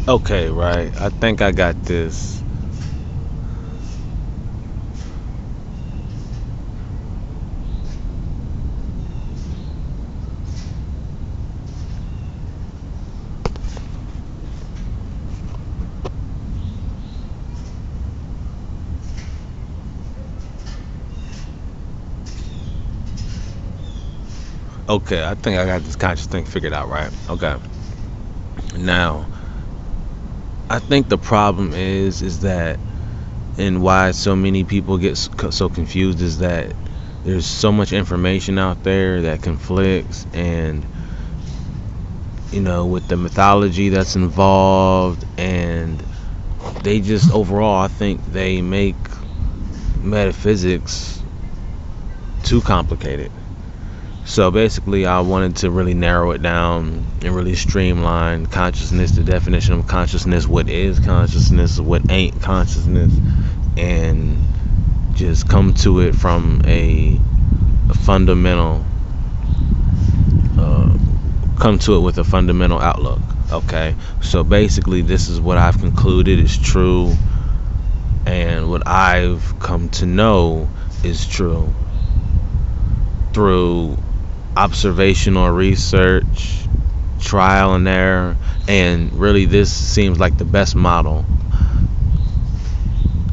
Okay, right. I think I got this. Okay, I think I got this conscious thing figured out, right? Okay. Now, I think the problem is that, and why so many people get so confused is that there's so much information out there that conflicts, and with the mythology that's involved, and they just overall, I think they make metaphysics too complicated. So basically, I wanted to really narrow it down and really streamline consciousness, the definition of consciousness, what is consciousness, what ain't consciousness, and just fundamental, uh, come to it with a fundamental outlook. Okay, so basically, this is what I've concluded is true, and what I've come to know is true through observational research, trial and error, and really this seems like the best model.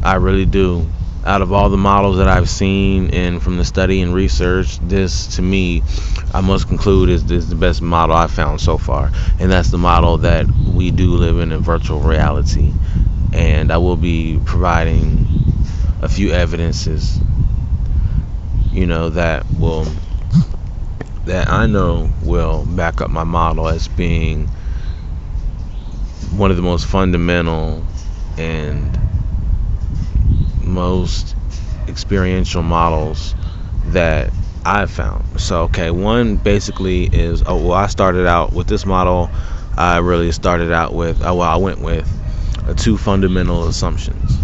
I really do. Out of all the models that I've seen and from the study and research, this to me, I must conclude is the best model I've found so far. And that's the model that we do live in virtual reality. And I will be providing a few evidences, that I know will back up my model as being one of the most fundamental and most experiential models that I've found. So, okay, one basically is, I started out with this model. I really started out with, I went with two fundamental assumptions.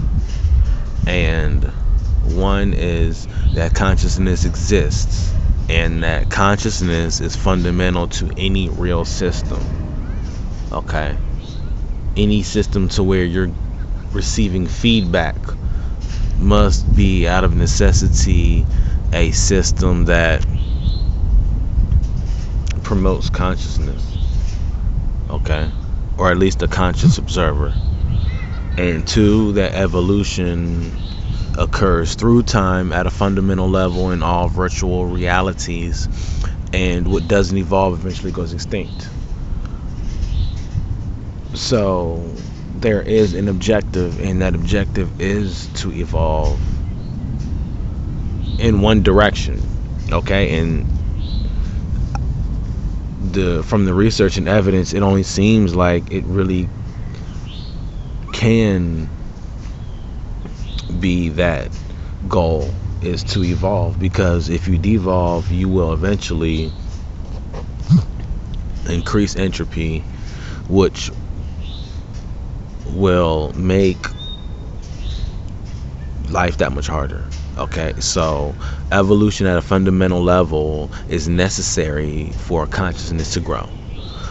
And one is that consciousness exists, and that consciousness is fundamental to any real system. Okay? Any system to where you're receiving feedback must be out of necessity a system that promotes consciousness. Okay? Or at least a conscious observer. And two, that evolution occurs through time at a fundamental level in all virtual realities, and what doesn't evolve eventually goes extinct. So there is an objective, and that objective is to evolve in one direction. Okay, and from the research and evidence, it only seems like it really can be that goal is to evolve, because if you devolve, you will eventually increase entropy, which will make life that much harder. Okay, so evolution at a fundamental level is necessary for consciousness to grow.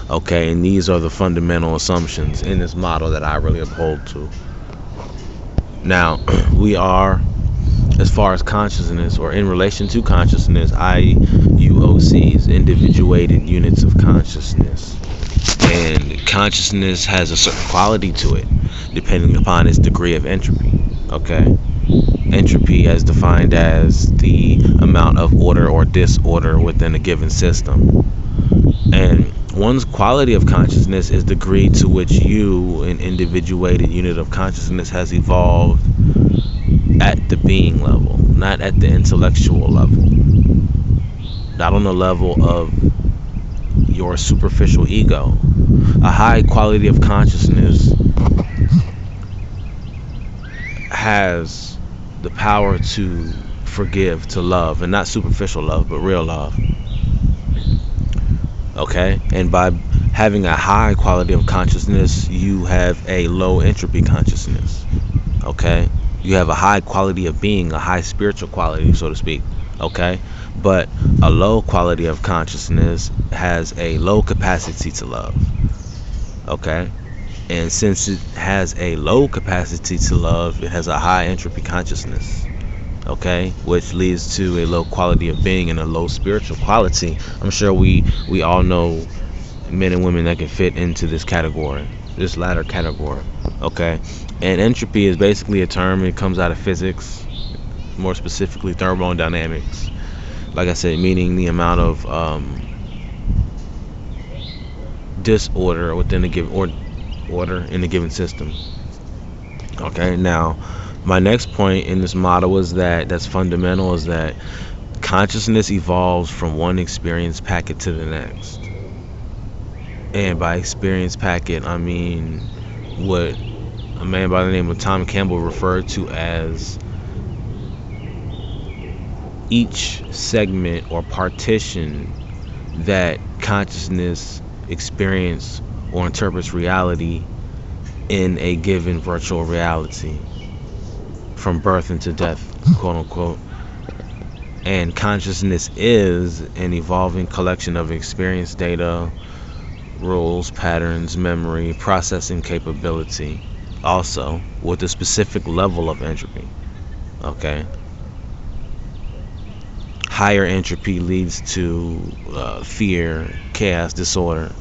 Okay, and these are the fundamental assumptions in this model that I really uphold to. Now, we are, as far as consciousness, or in relation to consciousness, IUOCs, individuated units of consciousness. And consciousness has a certain quality to it, depending upon its degree of entropy. Okay? Entropy as defined as the amount of order or disorder within a given system. And one's quality of consciousness is the degree to which you, an individuated unit of consciousness, has evolved at the being level, not at the intellectual level, not on the level of your superficial ego. A high quality of consciousness has the power to forgive, to love, and not superficial love, but real love. Okay, and by having a high quality of consciousness, you have a low entropy consciousness. Okay, you have a high quality of being, a high spiritual quality, so to speak. Okay, but a low quality of consciousness has a low capacity to love. Okay, And since it has a low capacity to love, it has a high entropy consciousness. Okay, which leads to a low quality of being and a low spiritual quality. I'm sure we all know men and women that can fit into this category, this latter category. Okay, and entropy is basically a term. It comes out of physics, more specifically thermodynamics. Like I said, meaning the amount of disorder within a given order in a given system. Okay, now my next point in this model is that's fundamental is that consciousness evolves from one experience packet to the next. And by experience packet, I mean what a man by the name of Tom Campbell referred to as each segment or partition that consciousness experience or interprets reality in a given virtual reality from birth into death, quote unquote. And consciousness is an evolving collection of experience data, rules, patterns, memory, processing capability, also with a specific level of entropy. Okay. Higher entropy leads to fear, chaos, disorder.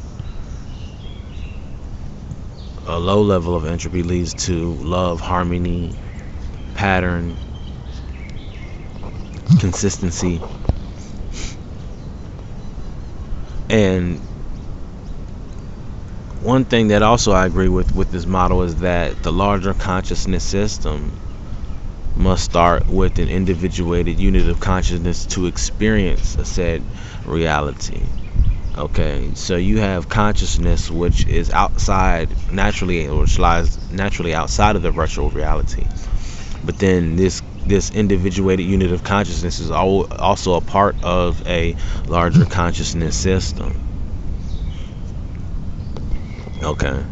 A low level of entropy leads to love, harmony, pattern, consistency. And one thing that also I agree with this model is that the larger consciousness system must start with an individuated unit of consciousness to experience a said reality. Okay, so you have consciousness which is outside naturally, or which lies naturally outside of the virtual reality. But then this individuated unit of consciousness is also a part of a larger consciousness system. Okay.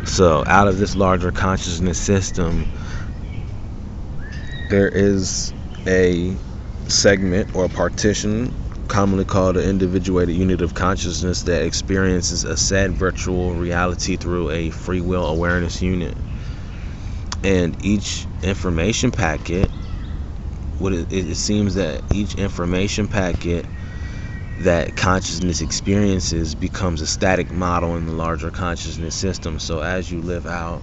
So out of this larger consciousness system, there is a segment or partition, commonly called an individuated unit of consciousness, that experiences a said virtual reality through a free will awareness unit. And each information packet, it seems that each information packet that consciousness experiences becomes a static model in the larger consciousness system. So as you live out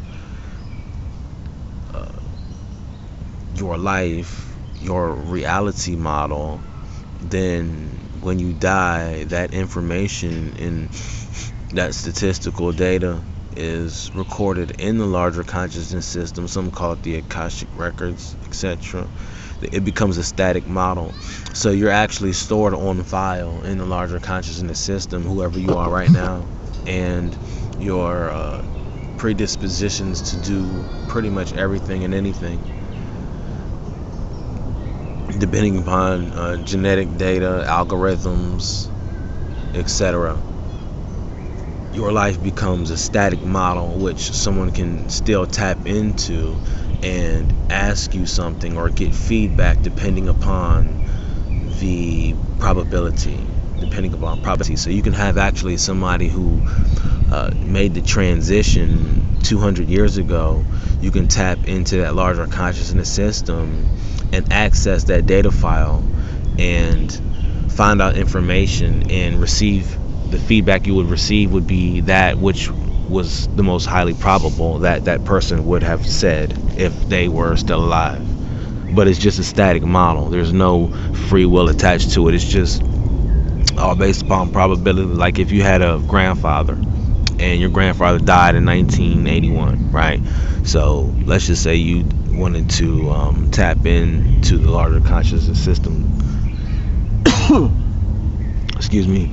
your life, your reality model, then when you die, that information in that statistical data is recorded in the larger consciousness system. Some call it the Akashic records, etc. It becomes a static model. So you're actually stored on file in the larger consciousness system, whoever you are right now, and your predispositions to do pretty much everything and anything, depending upon genetic data, algorithms, etc. Your life becomes a static model which someone can still tap into and ask you something or get feedback depending upon the probability. So you can have actually somebody who made the transition 200 years ago. You can tap into that larger consciousness system and access that data file and find out information and receive the feedback. You would receive would be that which was the most highly probable that that person would have said if they were still alive. But it's just a static model. There's no free will attached to it. It's just all based upon probability. Like if you had a grandfather and your grandfather died in 1981, right? So let's just say you wanted to tap into the larger consciousness system. Excuse me.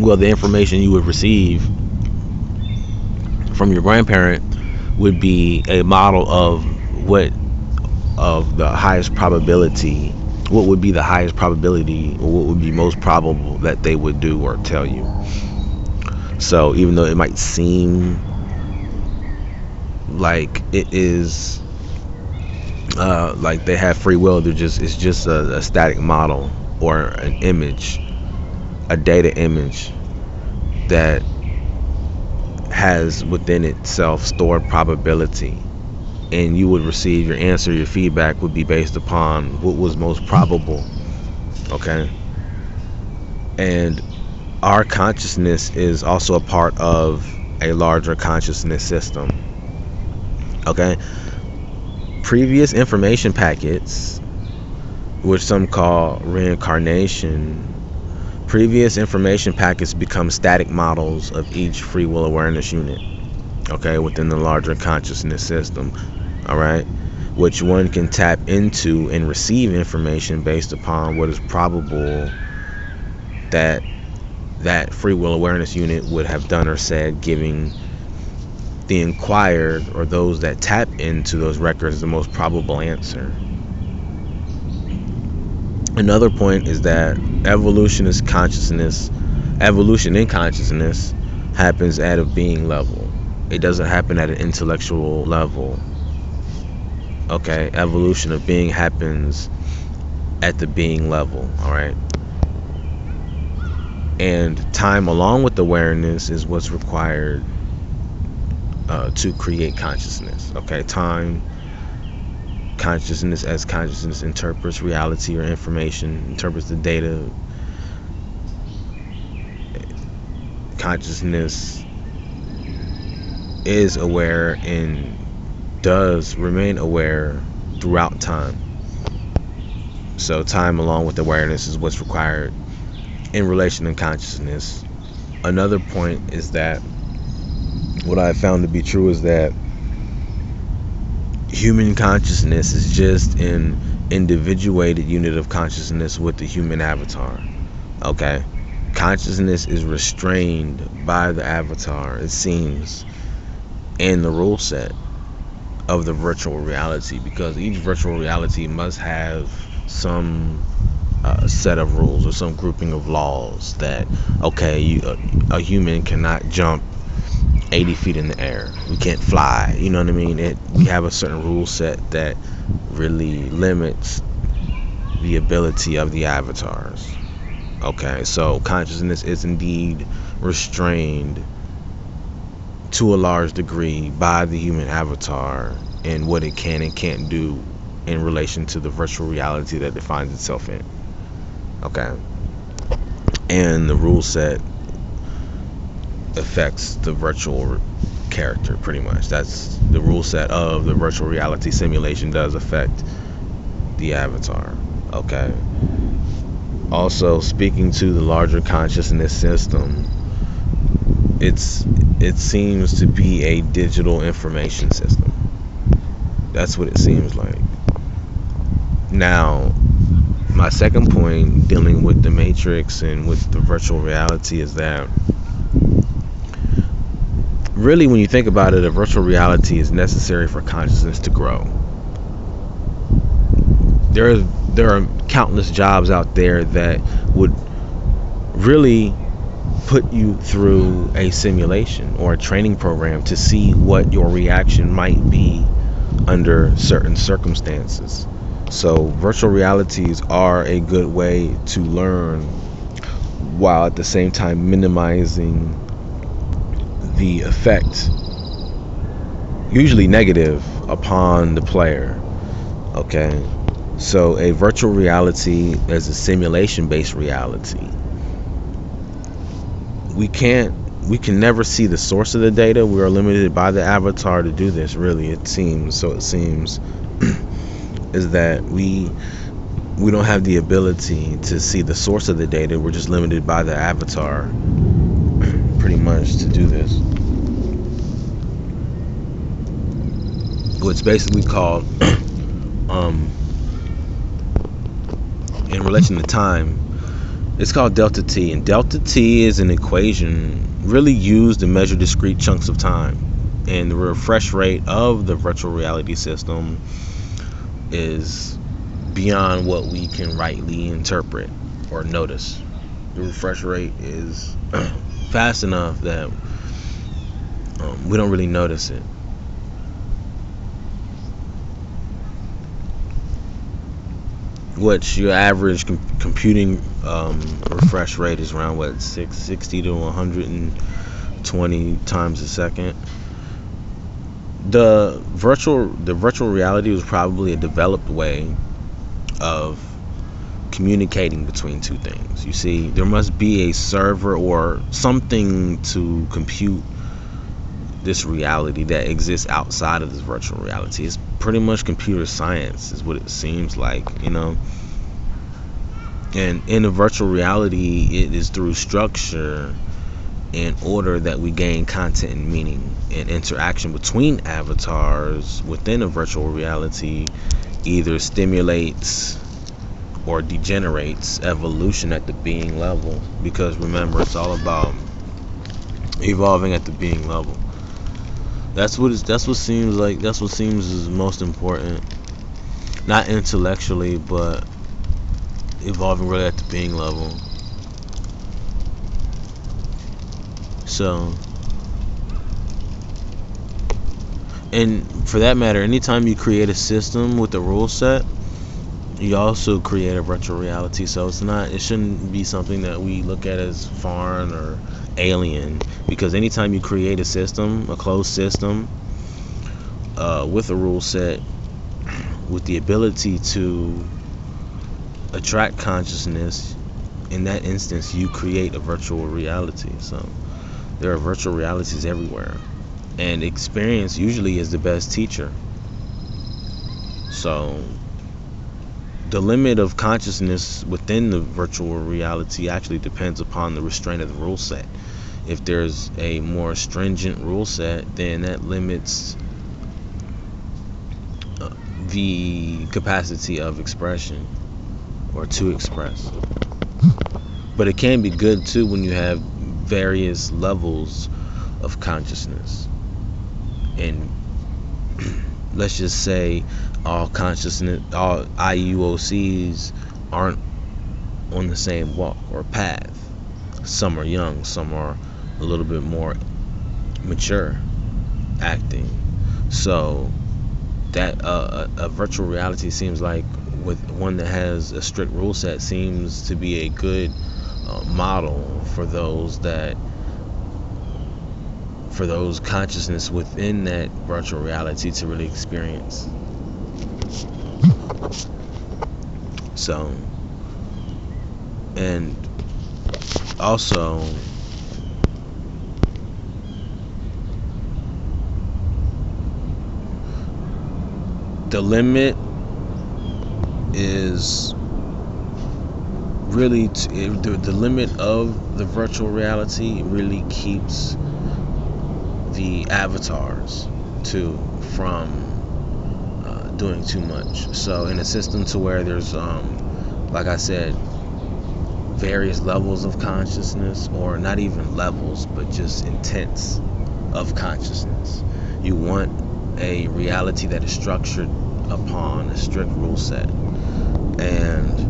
Well, the information you would receive from your grandparent would be a model of the highest probability, what would be the highest probability, or what would be most probable that they would do or tell you. So even though it might seem like it is like they have free will, it's just a static model or an image, a data image that has within itself stored probability, and you would receive your answer, your feedback would be based upon what was most probable. Okay. And our consciousness is also a part of a larger consciousness system. Okay. Previous information packets, which some call reincarnation, previous information packets become static models of each free will awareness unit, okay, within the larger consciousness system. All right, which one can tap into and receive information based upon what is probable that that free will awareness unit would have done or said, giving the inquired or those that tap into those records the most probable answer. Another point is that evolution in consciousness happens at a being level. It doesn't happen at an intellectual level. Okay, evolution of being happens at the being level, all right? And time along with awareness is what's required to create consciousness. Okay, time, consciousness, as consciousness interprets reality or information, interprets the data. Consciousness is aware and does remain aware throughout time. So time along with awareness is what's required in relation to consciousness. Another point is that what I found to be true is that human consciousness is just an individuated unit of consciousness with the human avatar. Okay? Consciousness is restrained by the avatar, it seems, and the rule set of the virtual reality, because each virtual reality must have some set of rules or some grouping of laws that, okay, a human cannot jump 80 feet in the air. We can't fly. You know what I mean? We have a certain rule set that really limits the ability of the avatars. Okay, so consciousness is indeed restrained to a large degree by the human avatar and what it can and can't do in relation to the virtual reality that it finds itself in. Okay, and the rule set affects the virtual character pretty much. That's the rule set of the virtual reality simulation does affect the avatar. Okay. Also, speaking to the larger consciousness system, it seems to be a digital information system. That's what it seems like. Now, my second point dealing with the matrix and with the virtual reality is that really, when you think about it, a virtual reality is necessary for consciousness to grow. There are countless jobs out there that would really put you through a simulation or a training program to see what your reaction might be under certain circumstances. So virtual realities are a good way to learn while at the same time minimizing the effect, usually negative, upon the player. Okay, so a virtual reality is a simulation-based reality. We can never see the source of the data. We are limited by the avatar to do this, really, it seems is that we don't have the ability to see the source of the data. We're just limited by the avatar pretty much to do this. What's basically called in relation to time, it's called delta t, and delta t is an equation really used to measure discrete chunks of time, and the refresh rate of the virtual reality system is beyond what we can rightly interpret or notice. The refresh rate is fast enough that we don't really notice it. Which your average computing refresh rate is around 60 to 100 20 times a second. The virtual reality was probably a developed way of communicating between two things. You see, there must be a server or something to compute this reality that exists outside of this virtual reality. It's pretty much computer science is what it seems like, and in a virtual reality, it is through structure and order that we gain content and meaning, and interaction between avatars within a virtual reality either stimulates or degenerates evolution at the being level, because remember, it's all about evolving at the being level. That's what seems is most important, not intellectually, but evolving really at the being level. So, and for that matter, anytime you create a system with a rule set, you also create a virtual reality. So it shouldn't be something that we look at as foreign or alien, because anytime you create a system, a closed system, with a rule set, with the ability to attract consciousness, in that instance you create a virtual reality. So there are virtual realities everywhere, and experience usually is the best teacher. So the limit of consciousness within the virtual reality actually depends upon the restraint of the rule set. If there's a more stringent rule set, then that limits the capacity of expression, or to express. But it can be good too when you have various levels of consciousness, and let's just say all IUOCs aren't on the same walk or path. Some are young, some are a little bit more mature acting. So that a virtual reality seems like, with one that has a strict rule set, seems to be a good model for those consciousness within that virtual reality to really experience. So, and also the limit is really the limit of the virtual reality really keeps the avatars from doing too much. So in a system to where there's like I said, various levels of consciousness, or not even levels, but just intents of consciousness, you want a reality that is structured upon a strict rule set. And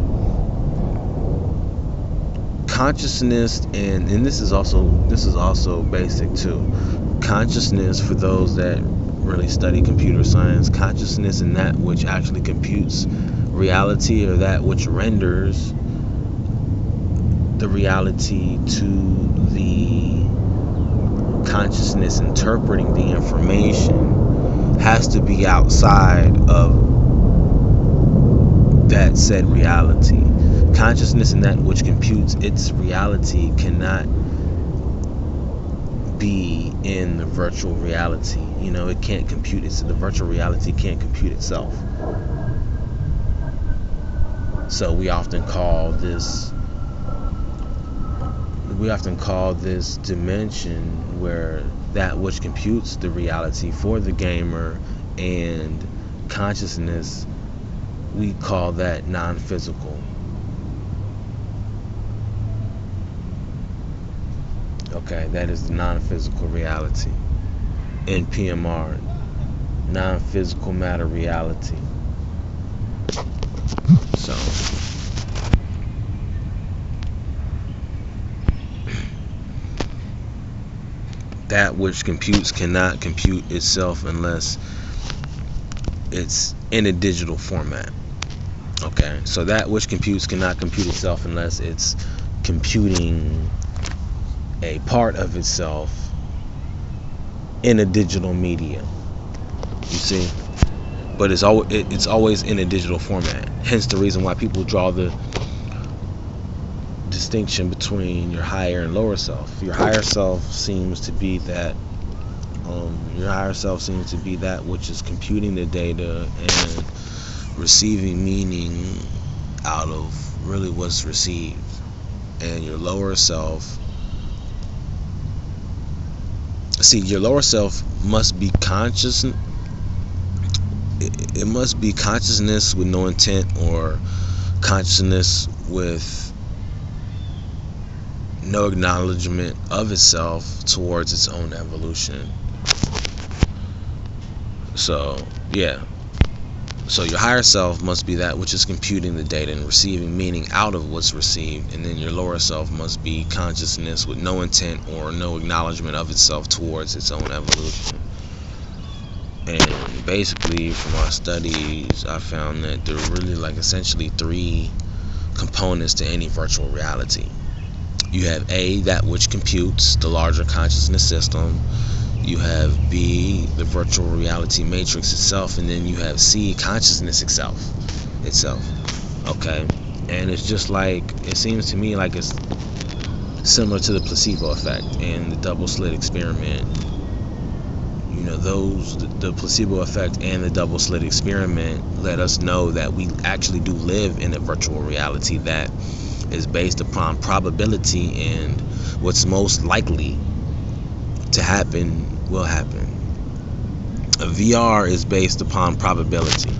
consciousness, and this is also basic too. Consciousness, for those that really study computer science, consciousness and that which actually computes reality, or that which renders the reality to the consciousness interpreting the information, has to be outside of that said reality. Consciousness and that which computes its reality cannot be in the virtual reality. It can't compute it. So the virtual reality can't compute itself. So we often call this dimension, where that which computes the reality for the gamer and consciousness, we call that non-physical. Okay, that is the non-physical reality. NPMR, non-physical matter reality. So that which computes cannot compute itself unless it's in a digital format. Okay, so that which computes cannot compute itself unless it's computing a part of itself in a digital media. You see, but it's always in a digital format. Hence the reason why people draw the distinction between your higher and lower self. Your higher self seems to be that which is computing the data and receiving meaning out of really what's received. And your lower self, your lower self must be conscious. It must be consciousness with no intent, or consciousness with no acknowledgement of itself towards its own evolution. So your higher self must be that which is computing the data and receiving meaning out of what's received, and then your lower self must be consciousness with no intent or no acknowledgement of itself towards its own evolution. And basically, from our studies, I found that there are really essentially three components to any virtual reality. You have A, that which computes, the larger consciousness system. You have B, the virtual reality matrix itself, and then you have C, consciousness itself. Okay? And it's just it seems to me like it's similar to the placebo effect and the double slit experiment. The placebo effect and the double slit experiment let us know that we actually do live in a virtual reality that is based upon probability, and what's most likely to happen will happen. A VR is based upon probability,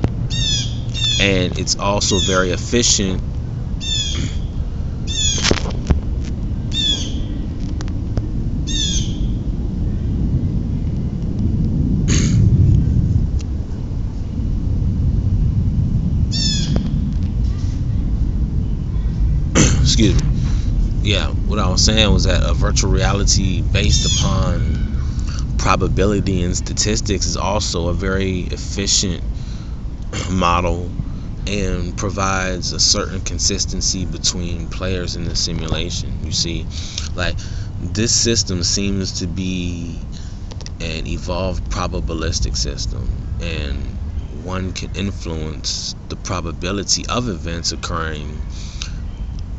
and it's also very efficient excuse me. Yeah, what I was saying was that a virtual reality based upon probability and statistics is also a very efficient model and provides a certain consistency between players in the simulation. You see, this system seems to be an evolved probabilistic system, and one can influence the probability of events occurring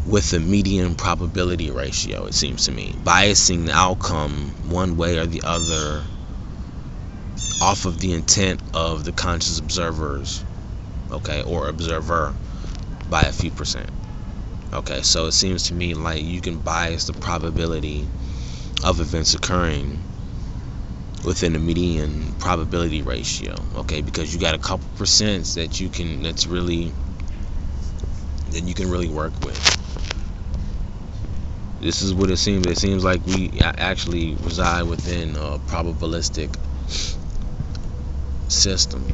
with a median probability ratio, it seems to me, biasing the outcome one way or the other off of the intent of the conscious observers, okay, or observer by a few percent. Okay, so it seems to me like you can bias the probability of events occurring within a median probability ratio, okay, because you got a couple percents that you can really work with. This is what it seems. It seems like we actually reside within a probabilistic system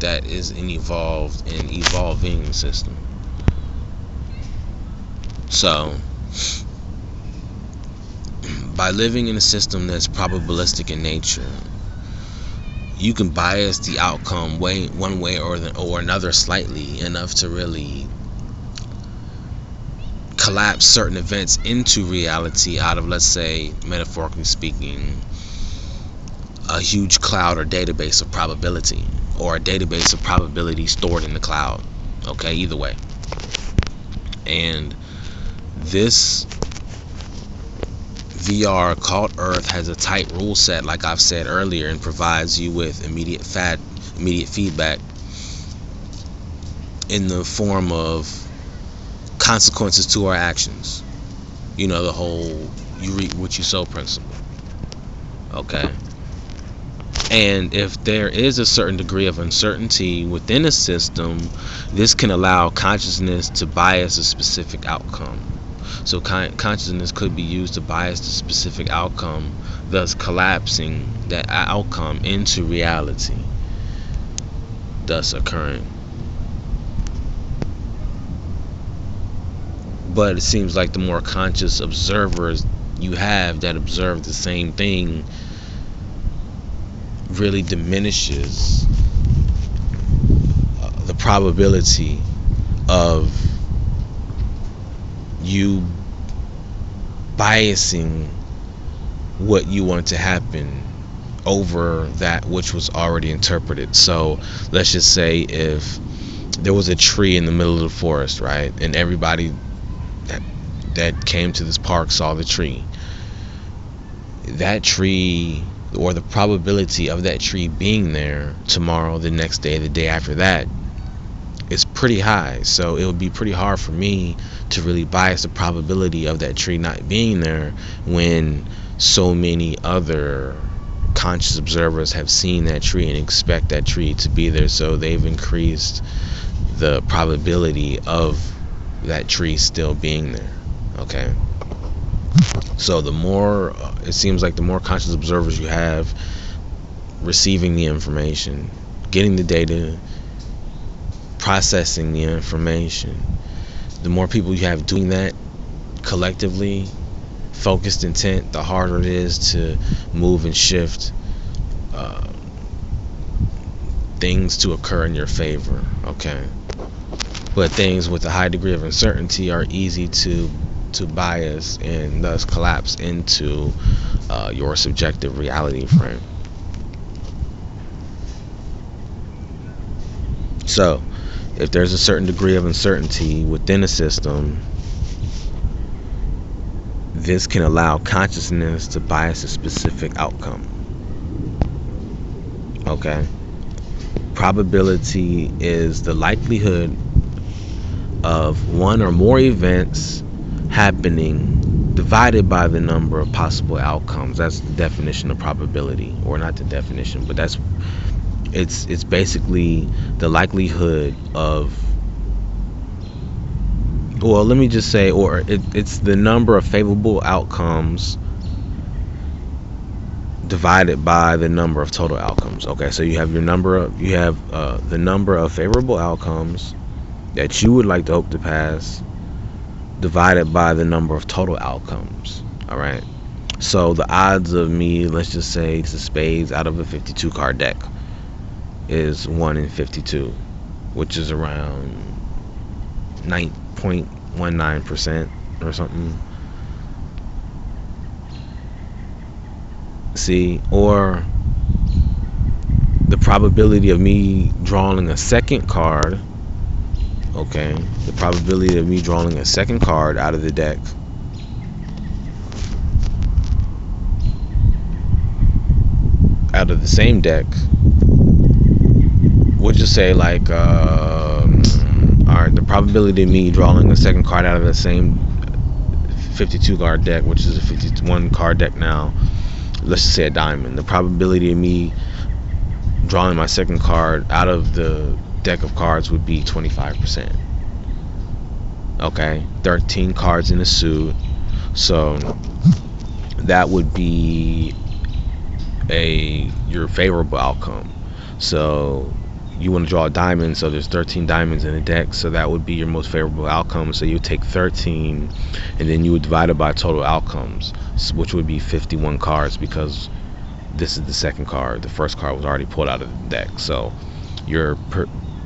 that is an evolving system. So, by living in a system that's probabilistic in nature, you can bias the outcome one way or another slightly enough to really collapse certain events into reality out of, let's say, metaphorically speaking, a huge cloud or database of probability, or a database of probability stored in the cloud. Okay, either way. And this VR called Earth has a tight rule set, like I've said earlier, and provides you with immediate feedback in the form of consequences to our actions. The whole you reap what you sow principle. Okay. And if there is a certain degree of uncertainty within a system, this can allow consciousness to bias a specific outcome. So consciousness could be used to bias the specific outcome, thus collapsing that outcome into reality, thus occurring. But it seems like the more conscious observers you have that observe the same thing really diminishes the probability of you biasing what you want to happen over that which was already interpreted. So let's just say if there was a tree in the middle of the forest, right, and everybody that came to this park saw the tree, that tree, or the probability of that tree being there tomorrow, the next day, the day after that, is pretty high. So it would be pretty hard for me to really bias the probability of that tree not being there when so many other conscious observers have seen that tree and expect that tree to be there. So they've increased the probability of that tree still being there. Okay. So the more, it seems like the more conscious observers you have receiving the information, getting the data, processing the information, the more people you have doing that collectively, focused intent, the harder it is to move and shift things to occur in your favor. Okay. But things with a high degree of uncertainty are easy to bias and thus collapse into your subjective reality frame. So if there's a certain degree of uncertainty within a system, this can allow consciousness to bias a specific outcome. Okay. Probability is the likelihood of one or more events happening divided by the number of possible outcomes. That's the definition of probability, or not the definition, but it's basically the likelihood of, well, let me just say, or it's the number of favorable outcomes divided by the number of total outcomes. Okay, so you have the number of favorable outcomes that you would like to hope to pass divided by the number of total outcomes. All right, so the odds of me, let's just say it's a spades out of a 52 card deck, is 1 in 52, which is around 9.19% or something. See, or the probability of me drawing a second card, okay, the probability of me drawing a second card out of the deck out of the same deck, we'll just say like alright, the probability of me drawing a second card out of the same 52 card deck, which is a 51 card deck now, let's just say a diamond, the probability of me drawing my second card out of the deck of cards would be 25%. Okay, 13 cards in a suit, so that would be your favorable outcome. So you want to draw a diamond, so there's 13 diamonds in the deck, so that would be your most favorable outcome. So you take 13 and then you would divide it by total outcomes, which would be 51 cards, because this is the second card. The first card was already pulled out of the deck, so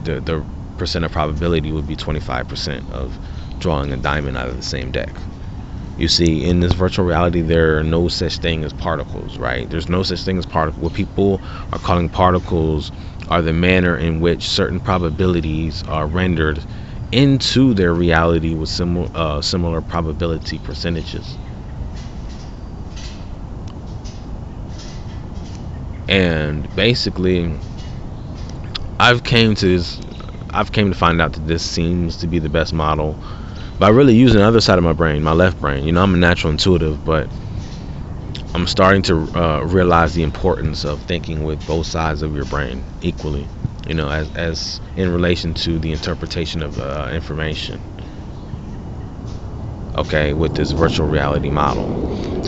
the percent of probability would be 25% of drawing a diamond out of the same deck. You see, in this virtual reality, there are no such thing as particles, right? There's no such thing as particles. What people are calling particles are the manner in which certain probabilities are rendered into their reality with similar probability percentages. And basically, I've came to find out that this seems to be the best model by really using the other side of my brain, my left brain. You know, I'm a natural intuitive, but I'm starting to realize the importance of thinking with both sides of your brain equally, you know, as in relation to the interpretation of information. Okay, with this virtual reality model.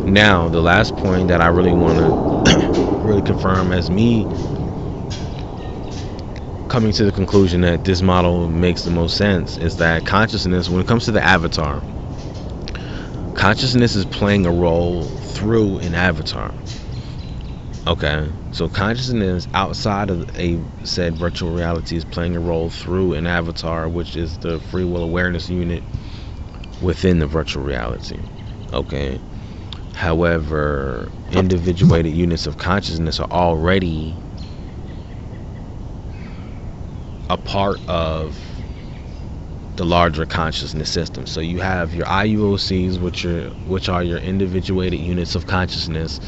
Now, the last point that I really want to really confirm as me coming to the conclusion that this model makes the most sense is that consciousness, when it comes to the avatar, consciousness is playing a role through an avatar. Okay, so consciousness outside of a said virtual reality is playing a role through an avatar, which is the free will awareness unit within the virtual reality. Okay, However, individuated units of consciousness are already a part of the larger consciousness system. So you have your IUOCs, which are your individuated units of consciousness,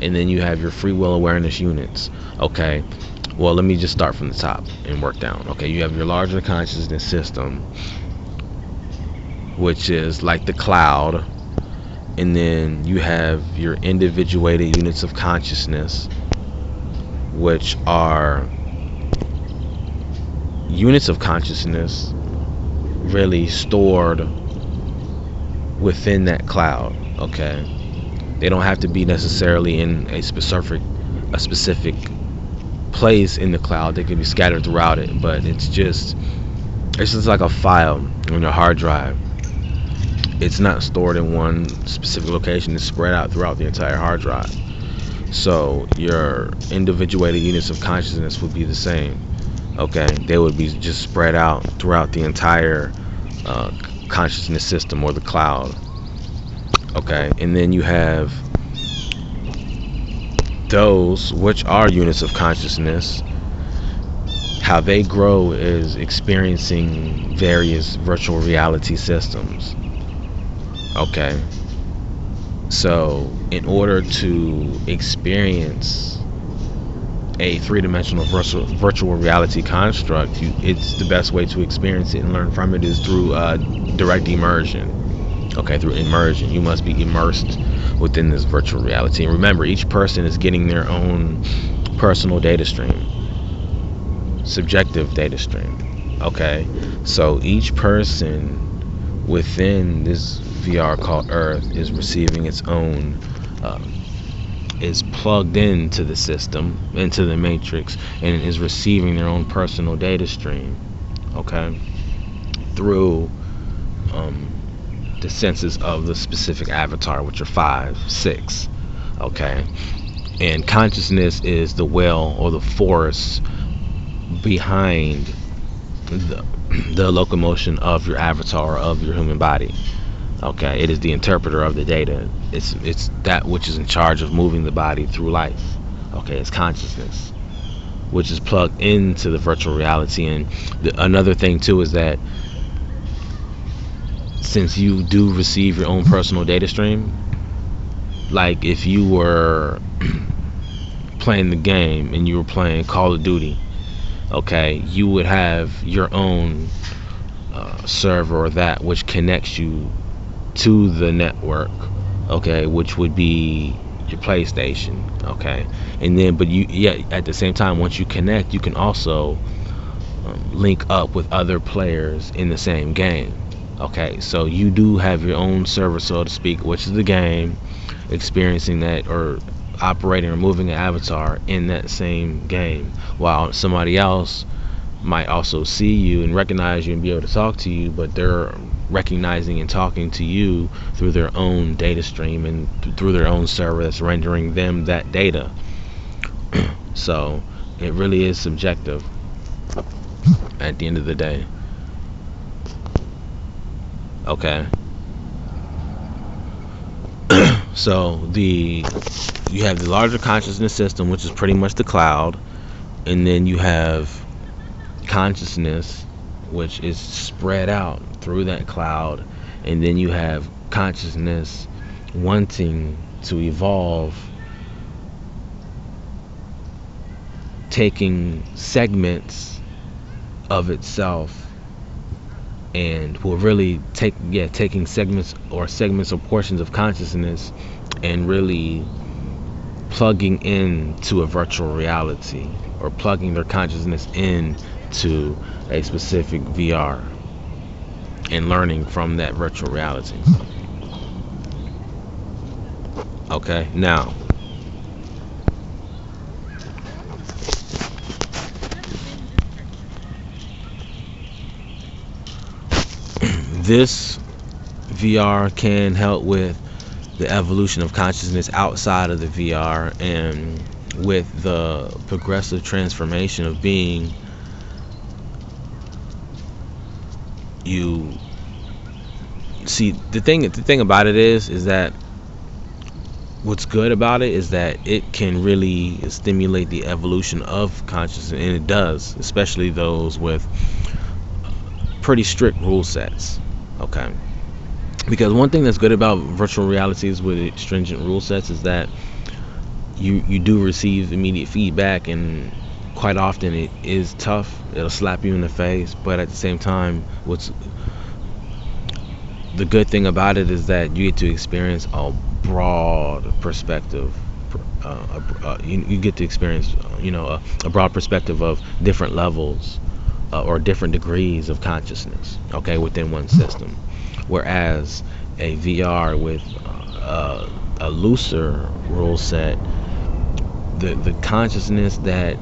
and then you have your free will awareness units. Okay, well, let me just start from the top and work down. Okay, you have your larger consciousness system, which is like the cloud, and then you have your individuated units of consciousness, which are units of consciousness really stored within that cloud. Okay, they don't have to be necessarily in a specific place in the cloud. They can be scattered throughout it, but it's just like a file on your hard drive. It's not stored in one specific location. It's spread out throughout the entire hard drive. So your individuated units of consciousness would be the same. Okay, they would be just spread out throughout the entire consciousness system, or the cloud. Okay, and then you have those which are units of consciousness. How they grow is experiencing various virtual reality systems. Okay, so in order to experience a three-dimensional virtual reality construct, it's the best way to experience it and learn from it is through direct immersion. Okay, through immersion, you must be immersed within this virtual reality. And remember, each person is getting their own personal data stream, subjective data stream. Okay, so each person within this VR called Earth is receiving its own is plugged into the system, into the matrix, and is receiving their own personal data stream. Okay, through the senses of the specific avatar, which are 5, 6. Okay, and consciousness is the will or the force behind the locomotion of your avatar, of your human body. Okay, it is the interpreter of the data. It's that which is in charge of moving the body through life. Okay, it's consciousness, which is plugged into the virtual reality. And another thing too is that since you do receive your own personal data stream, like if you were playing the game and you were playing Call of Duty, okay, you would have your own server, or that which connects you to the network, okay, which would be your PlayStation. Okay, and then at the same time, once you connect, you can also link up with other players in the same game. Okay, so you do have your own server, so to speak, which is the game, experiencing that or operating or moving an avatar in that same game, while somebody else might also see you and recognize you and be able to talk to you, but they're recognizing and talking to you through their own data stream and through their own server that's rendering them that data. So it really is subjective at the end of the day. Okay, so you have the larger consciousness system, which is pretty much the cloud, and then you have consciousness, which is spread out through that cloud, and then you have consciousness wanting to evolve, taking segments of itself, and will really taking segments or portions of consciousness and really plugging into a virtual reality, or plugging their consciousness into a specific VR and learning from that virtual reality. Okay, now this VR can help with the evolution of consciousness outside of the VR, and with the progressive transformation of being, you see, the thing about it is that what's good about it is that it can really stimulate the evolution of consciousness, and it does, especially those with pretty strict rule sets. Okay, because one thing that's good about virtual realities with stringent rule sets is that you do receive immediate feedback, and quite often it is tough. It'll slap you in the face, but at the same time, what's the good thing about it is that you get to experience a broad perspective. You get to experience, a broad perspective of different levels or different degrees of consciousness, okay, within one system. Whereas a VR with a looser rule set, the consciousness that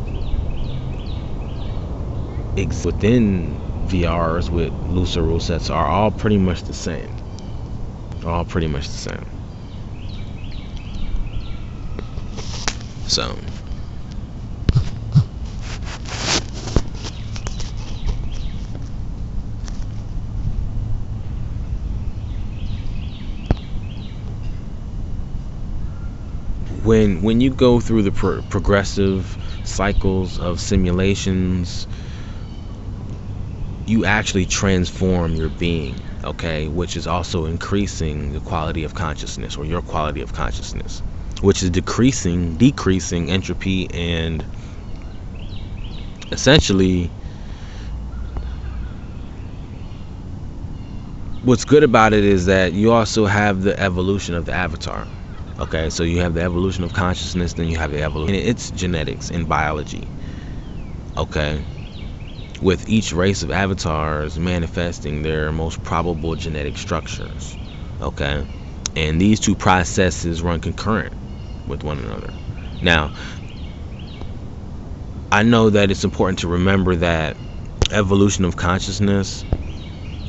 exists within VRs with looser rule sets are all pretty much the same. All pretty much the same. So when you go through the progressive cycles of simulations, you actually transform your being, okay, which is also increasing the quality of consciousness, or your quality of consciousness, which is decreasing entropy, and essentially what's good about it is that you also have the evolution of the avatar. Okay, so you have the evolution of consciousness, then you have the evolution. It's genetics and biology. Okay, with each race of avatars manifesting their most probable genetic structures. Okay, and these two processes run concurrent with one another. Now, I know that it's important to remember that evolution of consciousness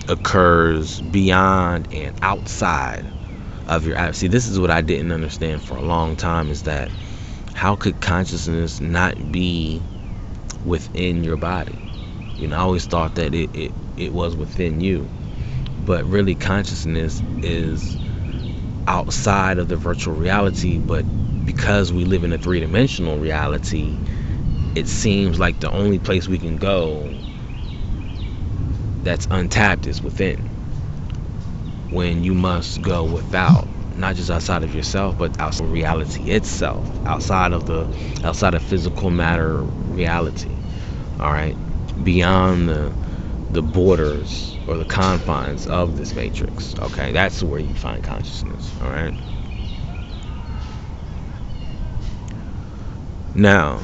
occurs beyond and outside of your. See, this is what I didn't understand for a long time, is that how could consciousness not be within your body? I always thought that it was within you, but really consciousness is outside of the virtual reality. But because we live in a three-dimensional reality, it seems like the only place we can go that's untapped is within, when you must go without, not just outside of yourself, but outside of reality itself, outside of physical matter reality. All right, beyond the borders or the confines of this matrix. Okay, that's where you find consciousness. All right. Now,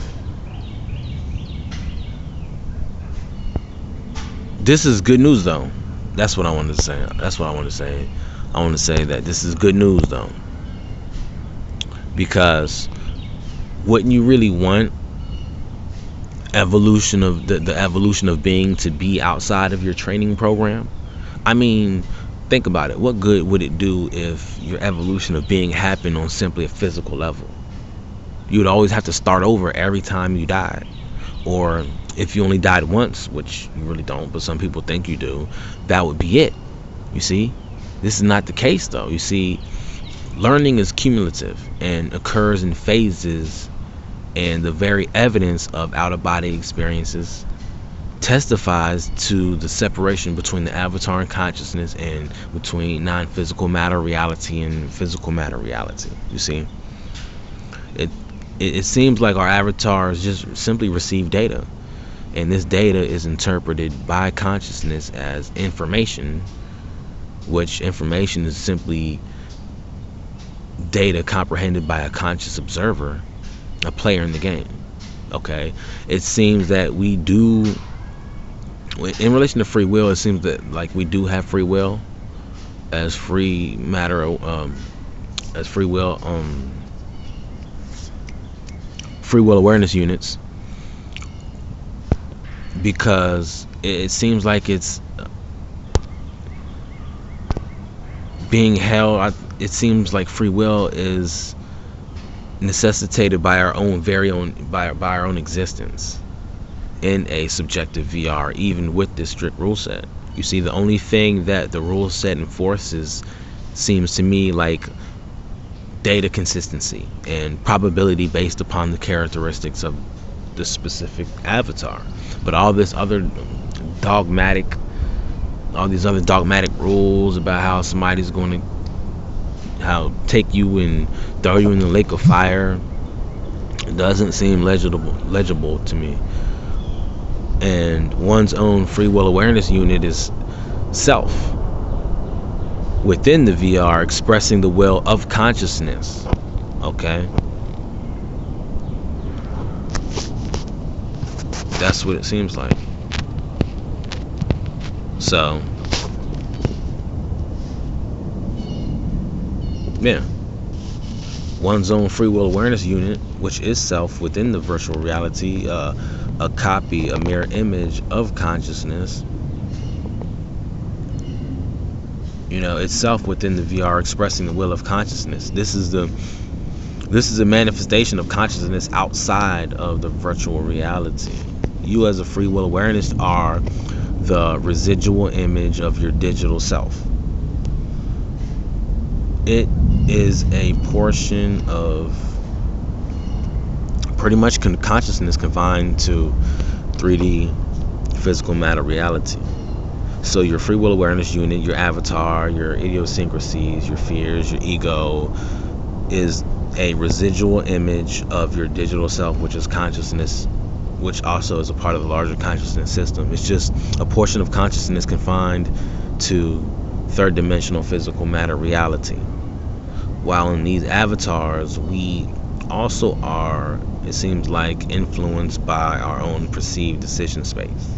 this is good news, though. That's what I wanted to say. I want to say that this is good news, though, because wouldn't you really want evolution of the evolution of being to be outside of your training program? I mean, think about it. What good would it do if your evolution of being happened on simply a physical level? You would always have to start over every time you died. Or if you only died once, which you really don't, but some people think you do, that would be it. You see, this is not the case, though. You see, learning is cumulative and occurs in phases, and the very evidence of out-of-body experiences testifies to the separation between the avatar and consciousness, and between non-physical matter reality and physical matter reality. You see, it seems like our avatars just simply receive data, and this data is interpreted by consciousness as information, which information is simply data comprehended by a conscious observer, a player in the game. Okay, it seems that we do, in relation to free will, it seems that like we do have free will as free matter, as free will awareness units, because it seems like it's being held. It seems like free will is necessitated by our own by our own existence in a subjective VR, even with this strict rule set. You see, the only thing that the rule set enforces seems to me like data consistency and probability based upon the characteristics of the specific avatar. But all these other dogmatic rules about how somebody's going to take you and throw you in the lake of fire doesn't seem legible to me. And one's own free will awareness unit is self within the VR, expressing the will of consciousness. Okay, that's what it seems like. So yeah, one's own free will awareness unit, which is self within the virtual reality, a copy, a mirror image of consciousness. Itself within the VR, expressing the will of consciousness. This is a manifestation of consciousness outside of the virtual reality. You as a free will awareness are the residual image of your digital self. It is a portion of pretty much consciousness confined to 3D physical matter reality. So your free will awareness unit, your avatar, your idiosyncrasies, your fears, your ego is a residual image of your digital self, which is consciousness, which also is a part of the larger consciousness system. It's just a portion of consciousness confined to third dimensional physical matter reality. While in these avatars, we also are, it seems like, influenced by our own perceived decision space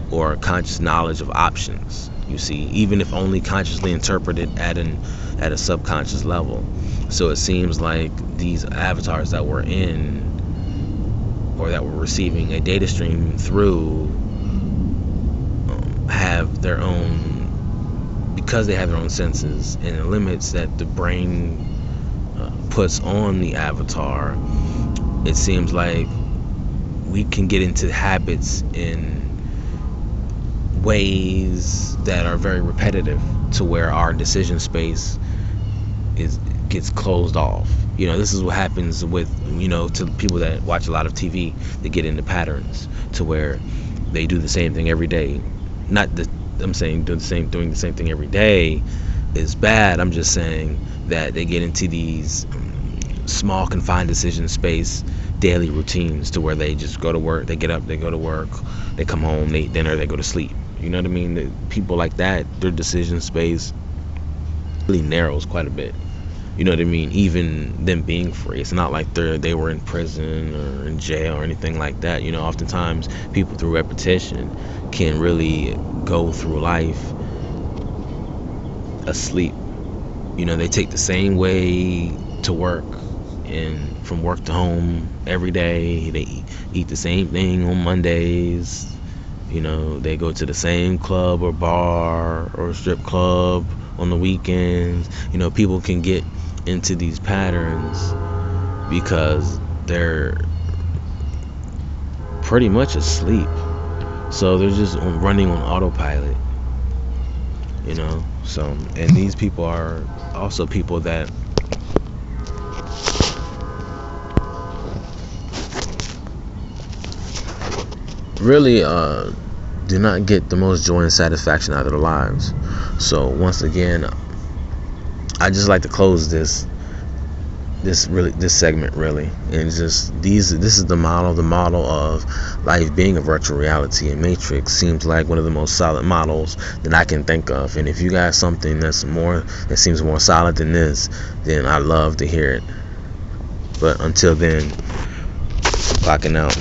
or conscious knowledge of options, you see, even if only consciously interpreted at a subconscious level. So it seems like these avatars that we're in, or that we're receiving a data stream through, have their own, because they have their own senses and the limits that the brain puts on the avatar. It seems like we can get into habits in ways that are very repetitive, to where our decision space gets closed off. This is what happens with, to people that watch a lot of TV. They get into patterns to where they do the same thing every day. I'm saying doing the same thing every day is bad. I'm just saying that they get into these small confined decision space daily routines, to where they just go to work, they get up, they go to work, they come home, they eat dinner, they go to sleep. You know what I mean? People like that, their decision space really narrows quite a bit. You know what I mean? Even them being free, it's not like they were in prison or in jail or anything like that. Oftentimes people, through repetition, can really go through life asleep. They take the same way to work and from work to home every day. They eat the same thing on Mondays. They go to the same club or bar or strip club on the weekends. People can get into these patterns because they're pretty much asleep. So they're just running on autopilot. So, and these people are also people that really do not get the most joy and satisfaction out of their lives. So once again, I just like to close this segment really, and just this is the model of life being a virtual reality, and Matrix seems like one of the most solid models that I can think of. And if you got something that seems more solid than this, then I'd love to hear it. But until then, clocking out.